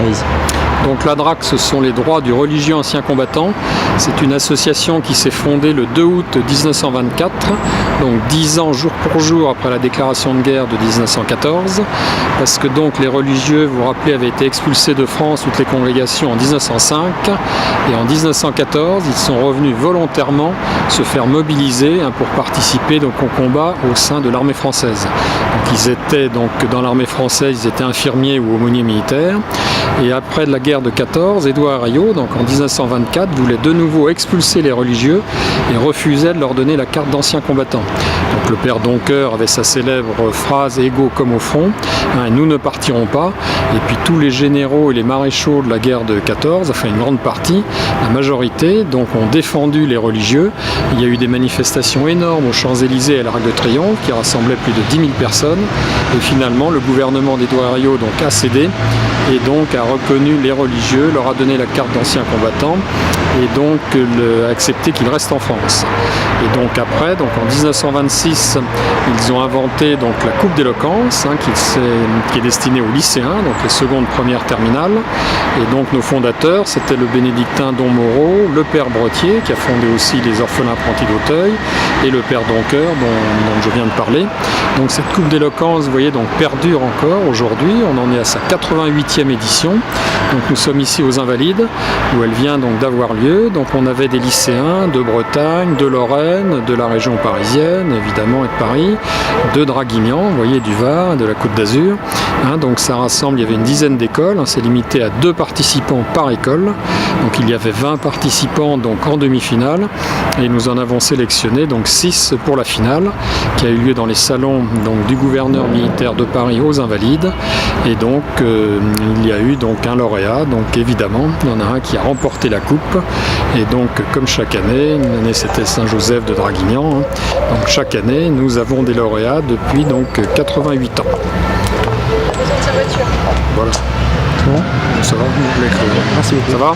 Allez-y. Donc la DRAC, ce sont les droits du religieux ancien combattant. C'est une association qui s'est fondée le 2 août 1924, donc 10 ans jour pour jour après la déclaration de guerre de 1914, parce que donc les religieux, vous vous rappelez, avaient été expulsés de France, toutes les congrégations, en 1905, et en 1914, ils sont revenus volontairement se faire mobiliser pour participer donc au combat au sein de l'armée française. Donc ils étaient donc dans l'armée française, ils étaient infirmiers ou aumôniers militaires, et après la guerre de 14, Édouard Herriot, donc en 1924, voulait de nouveau expulser les religieux et refusait de leur donner la carte d'ancien combattant. Donc le père Doncoeur avait sa célèbre phrase « égaux comme au front », nous ne partirons pas. Et puis tous les généraux et les maréchaux de la guerre de 14, enfin une grande partie, la majorité, donc ont défendu les religieux. Il y a eu des manifestations énormes aux Champs-Élysées et à l'Arc de Triomphe qui rassemblaient plus de 10 000 personnes. Et finalement, le gouvernement d'Édouard Herriot donc, a cédé et donc a reconnu les religieux, leur a donné la carte d'ancien combattant et donc a accepté qu'ils restent en France. Et donc après, donc en 1926, ils ont inventé donc la coupe d'éloquence qui est destinée aux lycéens, donc les secondes, premières, terminales. Et donc nos fondateurs, c'était le bénédictin Don Moreau, le père Brottier, qui a fondé aussi les orphelins apprentis d'Auteuil, et le père Doncoeur, dont je viens de parler. Donc cette coupe d'éloquence, vous voyez, donc perdure encore aujourd'hui. On en est à sa 88e édition. Donc nous sommes ici aux Invalides, où elle vient donc d'avoir lieu. Donc on avait des lycéens de Bretagne, de Lorraine, de la région parisienne, évidemment, et de Paris, de Draguignan, vous voyez, du Var, de la Côte d'Azur. Donc ça rassemble, il y avait une dizaine d'écoles, c'est limité à 2 participants par école. Donc il y avait 20 participants donc en demi-finale, et nous en avons sélectionné donc 6 pour la finale, qui a eu lieu dans les salons donc, du gouverneur militaire de Paris aux Invalides. Et donc il y a eu donc un lauréat, donc évidemment, il y en a un qui a remporté la coupe. Et donc comme chaque année, une année c'était Saint-Joseph de Draguignan, donc chaque année nous avons des lauréats depuis donc 88 ans. Voilà. C'est bon ? Ça va, vous voulez que... Merci beaucoup. Ça va ?